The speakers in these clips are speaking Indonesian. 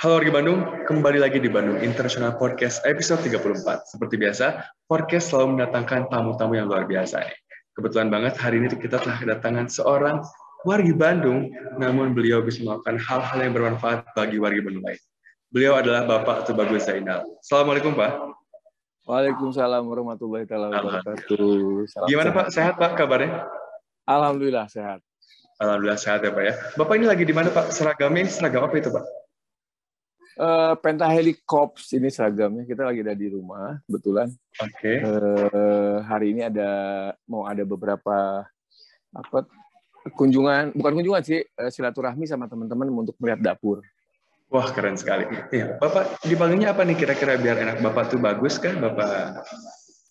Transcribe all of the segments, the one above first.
Halo warga Bandung, kembali lagi di Bandung International Podcast episode 34. Seperti biasa, podcast selalu mendatangkan tamu-tamu yang luar biasa nih. Kebetulan banget hari ini kita telah kedatangan seorang warga Bandung, namun beliau bisa melakukan hal-hal yang bermanfaat bagi warga Bandung lain. Beliau adalah Bapak Tubagus Zainal. Assalamualaikum Pak. Waalaikumsalam warahmatullahi wabarakatuh. Salam Gimana sehat. Pak? Sehat Pak kabarnya? Alhamdulillah sehat. Alhamdulillah sehat ya Pak ya. Bapak ini lagi di mana Pak? Seragamnya seragam apa itu Pak? Pentaheli Corps ini seragamnya. Kita lagi ada di rumah, kebetulan. Oke. Hari ini mau ada beberapa bukan kunjungan sih, silaturahmi sama teman-teman untuk melihat dapur. Wah, keren sekali. Ya, Bapak dipanggilnya apa nih kira-kira biar enak? Bapak tuh bagus kan? Bapak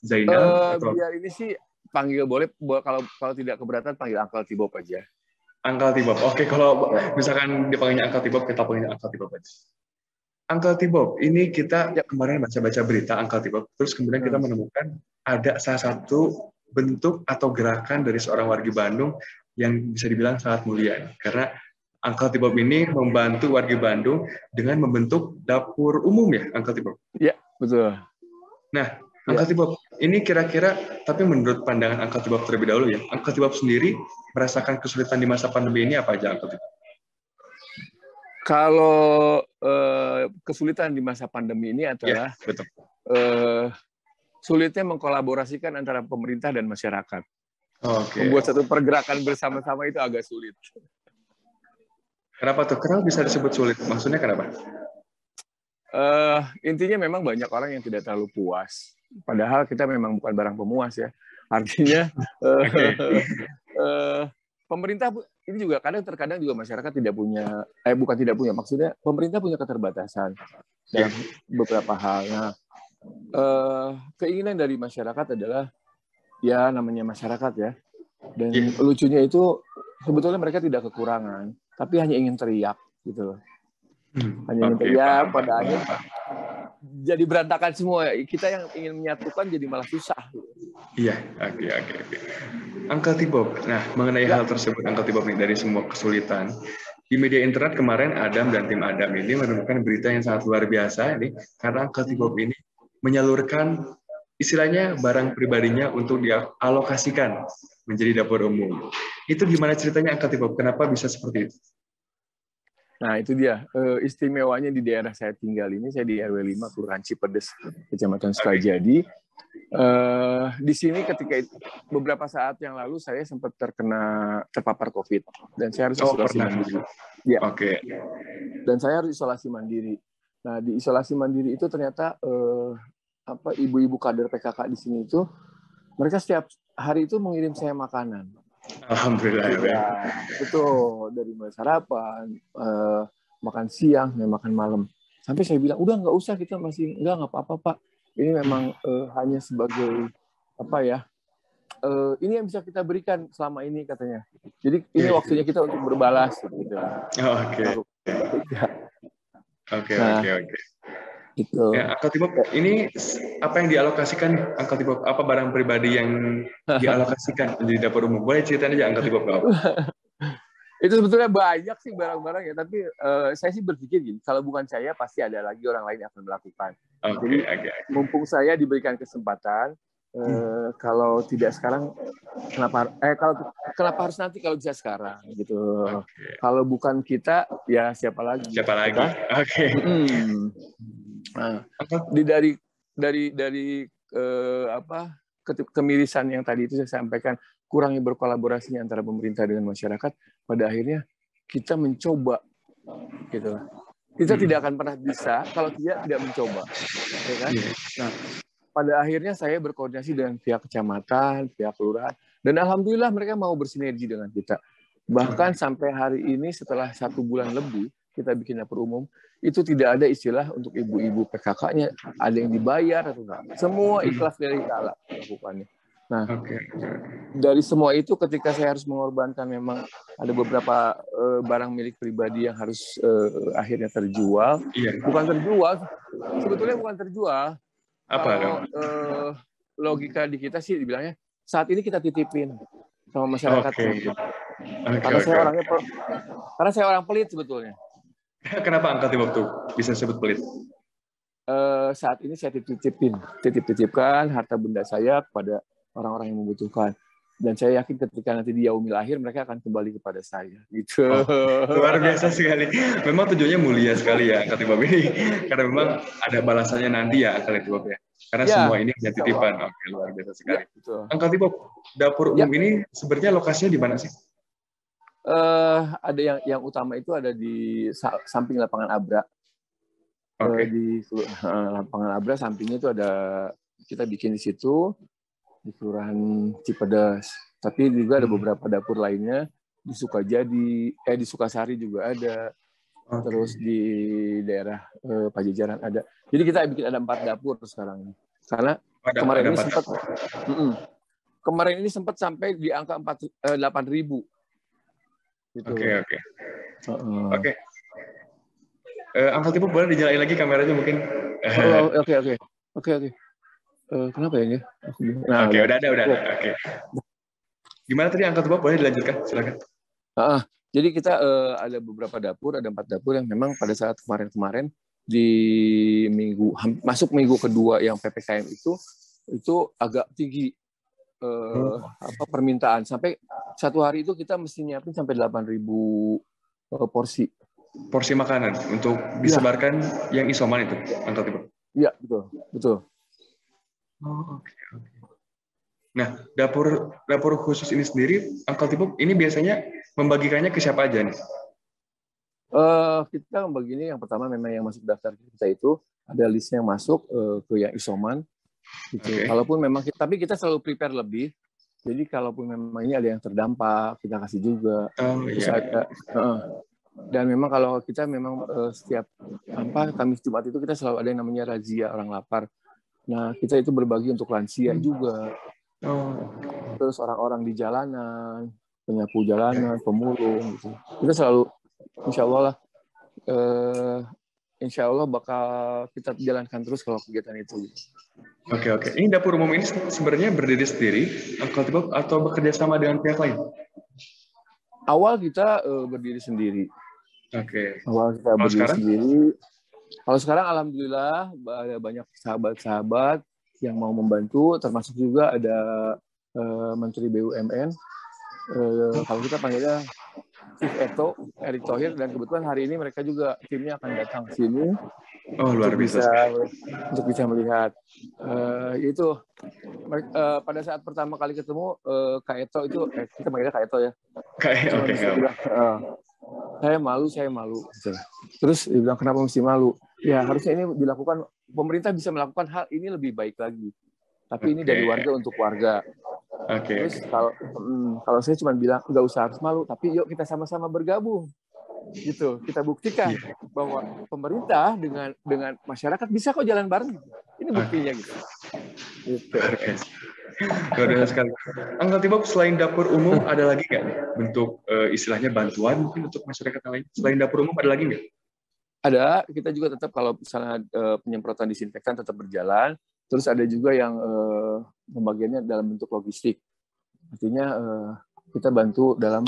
Zainal? Biar ini sih panggil boleh kalau tidak keberatan panggil Uncle Tibob aja. Uncle Tibob. Oke, kalau misalkan dipanggilnya Uncle Tibob, kita panggilnya Uncle Tibob aja. Uncle Tibob, ini kita kemarin baca-baca berita Uncle Tibob, terus kemudian kita menemukan ada salah satu bentuk atau gerakan dari seorang warga Bandung yang bisa dibilang sangat mulia. Karena Uncle Tibob ini membantu warga Bandung dengan membentuk dapur umum ya, Uncle Tibob? Iya, betul. Nah, Uncle Tibob, ini kira-kira, tapi menurut pandangan Uncle Tibob terlebih dahulu ya, Uncle Tibob sendiri merasakan kesulitan di masa pandemi ini apa aja, Uncle Tibob? Kalau kesulitan di masa pandemi ini adalah sulitnya mengkolaborasikan antara pemerintah dan masyarakat. Membuat satu pergerakan bersama-sama itu agak sulit. Kenapa tuh? Kenapa bisa disebut sulit? Maksudnya kenapa? Intinya memang banyak orang yang tidak terlalu puas. Padahal kita memang bukan barang pemuas ya. Artinya pemerintah ini juga terkadang juga masyarakat tidak punya, maksudnya pemerintah punya keterbatasan dalam beberapa hal. Nah, keinginan dari masyarakat adalah ya namanya masyarakat ya. Dan lucunya itu sebetulnya mereka tidak kekurangan, tapi hanya ingin teriak gitu loh. Hanya ingin teriak, pada akhirnya jadi berantakan semua. Kita yang ingin menyatukan jadi malah susah. Iya, oke. Uncle Tibob, nah mengenai hal tersebut Uncle Tibob nih, dari semua kesulitan, di media internet kemarin Adam dan tim Adam ini menemukan berita yang sangat luar biasa ini, karena Uncle Tibob ini menyalurkan istilahnya barang pribadinya untuk dialokasikan menjadi dapur umum. Itu gimana ceritanya Uncle Tibob? Kenapa bisa seperti itu? Nah, itu dia. Istimewanya di daerah saya tinggal ini, saya di RW 5, Kelurahan Cipedes, Kecamatan Sukajadi. Di sini ketika beberapa saat yang lalu saya sempat terpapar COVID dan saya harus isolasi mandiri. Ya. Dan saya harus isolasi mandiri. Nah, di isolasi mandiri itu ternyata ibu-ibu kader PKK di sini itu mereka setiap hari itu mengirim saya makanan. Alhamdulillah ya. Betul, dari mulai sarapan, makan siang, makan malam. Sampai saya bilang, udah nggak usah, kita masih nggak apa-apa Pak. Ini memang hanya sebagai ini yang bisa kita berikan selama ini katanya. Jadi ini waktunya kita untuk berbalas. Gitu. Oke. Gitu. Ya, Uncle Tibob, ini apa yang dialokasikan, Uncle Tibob? Apa barang pribadi yang dialokasikan menjadi dapur umum? Boleh ceritain aja, Uncle Tibob. Itu sebetulnya banyak sih barang-barang ya, tapi saya sih berpikir gini, kalau bukan saya pasti ada lagi orang lain yang akan melakukan. Jadi mumpung saya diberikan kesempatan, kalau tidak sekarang, kenapa harus nanti kalau bisa sekarang gitu. Kalau bukan kita, ya siapa lagi? Nah, dari kemirisan yang tadi itu saya sampaikan, kurangnya berkolaborasinya antara pemerintah dengan masyarakat, pada akhirnya kita mencoba gitu. Kita tidak akan pernah bisa kalau tidak mencoba, ya kan? Nah, pada akhirnya saya berkoordinasi dengan pihak kecamatan, pihak kelurahan, dan alhamdulillah mereka mau bersinergi dengan kita. Bahkan sampai hari ini setelah 1 bulan lebih kita bikin dapur umum, itu tidak ada istilah untuk ibu-ibu PKK-nya ada yang dibayar atau enggak. Semua ikhlas dari Allah melakukannya. Nah, dari semua itu ketika saya harus mengorbankan, memang ada beberapa barang milik pribadi yang harus akhirnya terjual. Bukan terjual, sebetulnya bukan terjual. Kalau logika di kita sih dibilangnya saat ini kita titipin sama masyarakat. Karena saya orang pelit sebetulnya. Kenapa Uncle Tibok tuh bisa sebut pelit? Saat ini saya titip-titipkan harta benda saya kepada orang-orang yang membutuhkan. Dan saya yakin ketika nanti di yaumil akhir mereka akan kembali kepada saya. Gitu. Oh, luar biasa sekali. Memang tujuannya mulia sekali ya Uncle Tibok ini. Karena memang ada balasannya nanti ya Uncle Tibok ya. Karena Ya, semua ini hanya titipan. Oke, luar biasa sekali. ya, betul. Uncle Tibok, dapur Ya. umum ini sebenarnya lokasinya di mana sih? Ada yang utama itu ada di samping lapangan Abra. Di lapangan Abra sampingnya itu ada, kita bikin di situ di Kelurahan Cipedes. Tapi juga ada beberapa dapur lainnya di Sukajadi, di Sukasari juga ada. Terus di daerah Pajajaran ada. Jadi kita bikin ada 4 dapur sekarang. Karena kemarin ini sempat sampai di angka 8.000. Gitu. Oke. Uncle Tibok boleh dijalain lagi kameranya mungkin? Oke. Kenapa ya ini? Oke, udah ada. Oke. Gimana tadi Uncle Tibok, boleh dilanjutkan? Silakan. Jadi kita ada beberapa dapur, ada 4 dapur yang memang pada saat kemarin di masuk minggu kedua yang PPKM itu agak tinggi permintaan, sampai satu hari itu kita mesti nyiapin sampai 8.000 porsi makanan untuk disebarkan yang isoman itu, Uncle Tibok. Iya, betul. Oke. Nah, dapur khusus ini sendiri, Uncle Tibok ini biasanya membagikannya ke siapa aja nih? Kita membagi yang pertama memang yang masuk daftar kita itu ada listnya yang masuk ke yang isoman. Gitu. Kalaupun memang tapi kita selalu prepare lebih. Jadi kalaupun memang ini ada yang terdampak, kita kasih juga. Dan memang kalau kita memang setiap Kamis Jumat itu kita selalu ada yang namanya razia orang lapar. Nah, kita itu berbagi untuk lansia juga. Terus orang-orang di jalanan, penyapu jalanan, pemulung gitu. Kita selalu insya Allah bakal kita jalankan terus kalau kegiatan itu. Oke. Ini dapur umum ini sebenarnya berdiri sendiri, Uncle Tibok, atau bekerja sama dengan pihak lain? Awal kita berdiri sendiri. Awal kita berdiri sendiri. Kalau sekarang alhamdulillah ada banyak sahabat-sahabat yang mau membantu, termasuk juga ada Menteri BUMN. Kalau kita panggilnya Chief Eto, Erick Thohir, dan kebetulan hari ini mereka juga timnya akan datang ke sini. Luar biasa. Untuk bisa melihat itu pada saat pertama kali ketemu Kak Eto itu kita panggilnya Kak Eto ya. Saya malu. Terus dia bilang, kenapa mesti malu? Ya harusnya ini dilakukan, pemerintah bisa melakukan hal ini lebih baik lagi. Tapi ini dari warga untuk warga. Terus kalau saya cuma bilang nggak usah harus malu, tapi yuk kita sama-sama bergabung. Gitu, kita buktikan bahwa pemerintah dengan masyarakat bisa kok jalan bareng. Ini buktinya gitu. Luar biasa sekali. Uncle Tibok, selain dapur umum ada lagi nggak bentuk istilahnya bantuan mungkin untuk masyarakat lain? Selain dapur umum ada lagi nggak? Ada, kita juga tetap kalau misalnya penyemprotan disinfektan tetap berjalan. Terus ada juga yang pembagiannya dalam bentuk logistik. Artinya kita bantu dalam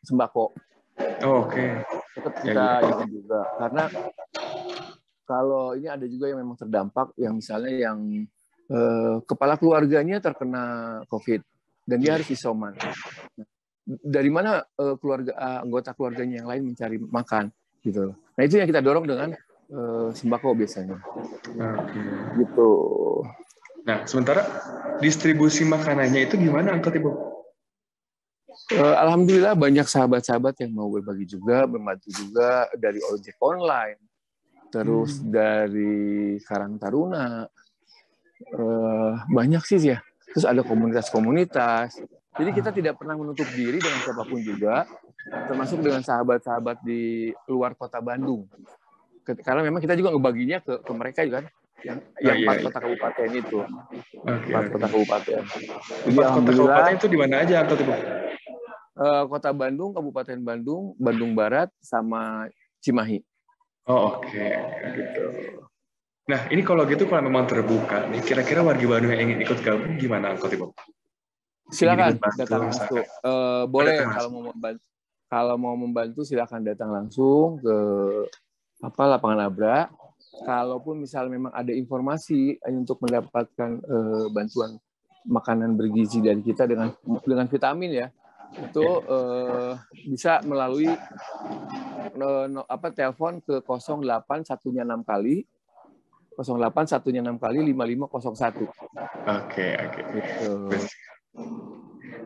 sembako. Tetap kita ini juga. Karena kalau ini ada juga yang memang terdampak, yang misalnya yang kepala keluarganya terkena COVID dan dia harus isoman. Dari mana anggota keluarganya yang lain mencari makan gitu. Nah itu yang kita dorong dengan sembako biasanya. Gitu. Nah sementara distribusi makanannya itu gimana Uncle Tibok? Alhamdulillah banyak sahabat-sahabat yang mau berbagi juga, membantu juga dari ojek online, terus dari Karang Taruna. Banyak sih ya. Terus ada komunitas-komunitas. Jadi kita tidak pernah menutup diri dengan siapapun juga, termasuk dengan sahabat-sahabat di luar kota Bandung. Karena memang kita juga ngebaginya ke mereka kan, yang 4 kota kabupaten itu. 4 kota kabupaten. Jadi 4 kota kabupaten itu di mana aja Uncle Tibok? Kota Bandung, Kabupaten Bandung, Bandung Barat, sama Cimahi. Gitu. Nah, ini kalau gitu kalau memang terbuka, nih kira-kira warga Bandung yang ingin ikut gabung gimana Uncle Tibok? Silakan datang masuk. Boleh Kalau mau membantu silakan datang langsung ke lapangan Abra. Kalaupun misal memang ada informasi untuk mendapatkan bantuan makanan bergizi dari kita dengan vitamin ya, itu bisa melalui telepon ke 0816 kali 5501. Oke. Gitu.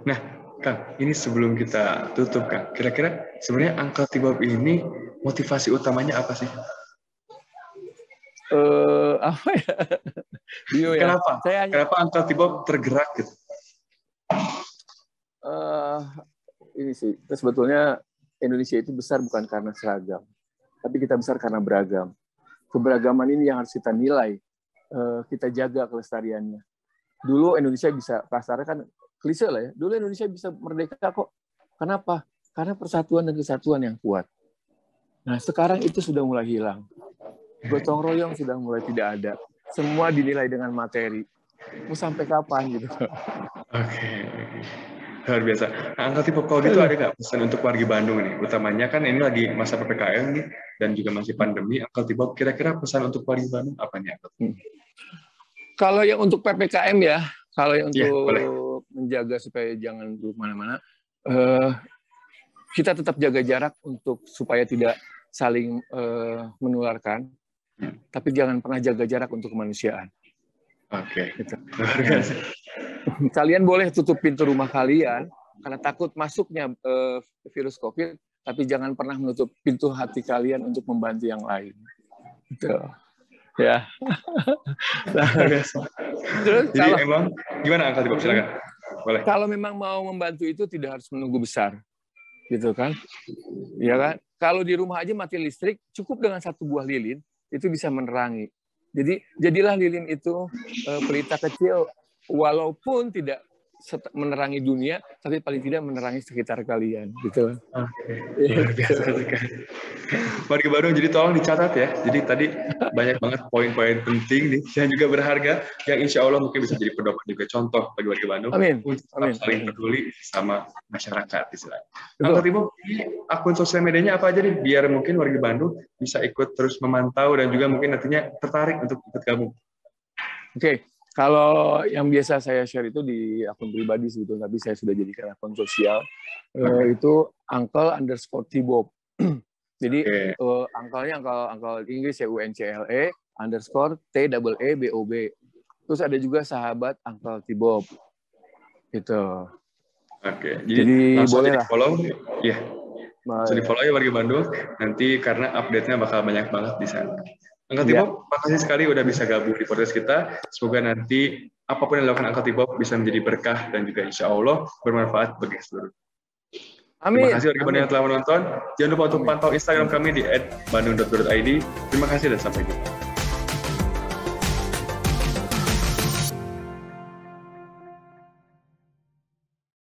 Nah, Kang, ini sebelum kita tutup, Kang, kira-kira sebenarnya Uncle T-Bob ini motivasi utamanya apa sih? Apa ya? Bio ya. Kenapa Uncle T-Bob tergerak gitu? Ini sih, sebetulnya Indonesia itu besar bukan karena seragam, tapi kita besar karena beragam. Keberagaman ini yang harus kita nilai, kita jaga kelestariannya. Dulu Indonesia bisa, kasarnya kan klise lah ya, dulu Indonesia bisa merdeka kok. Kenapa? Karena persatuan dan kesatuan yang kuat. Nah, sekarang itu sudah mulai hilang. Gotong royong sudah mulai tidak ada. Semua dinilai dengan materi. Mau sampai kapan gitu? Oke. Luar biasa. Nah, Uncle T-Bob, kalau gitu ada nggak pesan untuk warga Bandung nih? Utamanya kan ini lagi masa PPKM nih, dan juga masih pandemi. Uncle T-Bob, kira-kira pesan untuk warga Bandung apa nih, Uncle? Kalau yang untuk PPKM ya, kalau yang untuk menjaga supaya jangan kemana-mana, kita tetap jaga jarak supaya tidak saling menularkan, tapi jangan pernah jaga jarak untuk kemanusiaan. Oke. Gitu. Kalian boleh tutup pintu rumah kalian karena takut masuknya virus COVID, tapi jangan pernah menutup pintu hati kalian untuk membantu yang lain. Gitu. Ya. Terus jadi emang gimana Uncle T-Bob, silakan. Boleh. Kalau memang mau membantu itu tidak harus menunggu besar, gitu kan? Ya kan? Kalau di rumah aja mati listrik, cukup dengan 1 buah lilin itu bisa menerangi. Jadi jadilah lilin itu pelita kecil, walaupun tidak menerangi dunia, tapi paling tidak menerangi sekitar kalian, gitu. Oke. Luar biasa sekali. Warga Bandung, jadi tolong dicatat ya. Jadi tadi banyak banget poin-poin penting nih, yang juga berharga, yang insya Allah mungkin bisa jadi pedoman juga contoh bagi warga Bandung. Amin. Untuk saling peduli sama masyarakat. Uncle T-Bob, akun sosial medianya apa aja nih, biar mungkin warga Bandung bisa ikut terus memantau dan juga mungkin nantinya tertarik untuk ikut gabung. Oke. Kalau yang biasa saya share itu di akun pribadi sebetulnya, tapi saya sudah jadikan akun sosial. Itu Uncle_T-Bob. Jadi angkelnya angkel Inggris ya, UNCLE _TEEBOB. Terus ada juga sahabat Uncle T-Bob. Gitu. Oke. Jadi langsung boleh di-follow. Iya. Langsung di-follow ya warga Bandung. Nanti karena update-nya bakal banyak banget di sana. Uncle T-Bob, makasih sekali udah bisa gabung di podcast kita. Semoga nanti apapun yang dilakukan Uncle T-Bob bisa menjadi berkah dan juga insya Allah bermanfaat bagi seluruh. Amin. Terima kasih warga Bandung yang telah menonton. Jangan lupa untuk pantau Instagram kami di @bandung.id. Terima kasih dan sampai jumpa.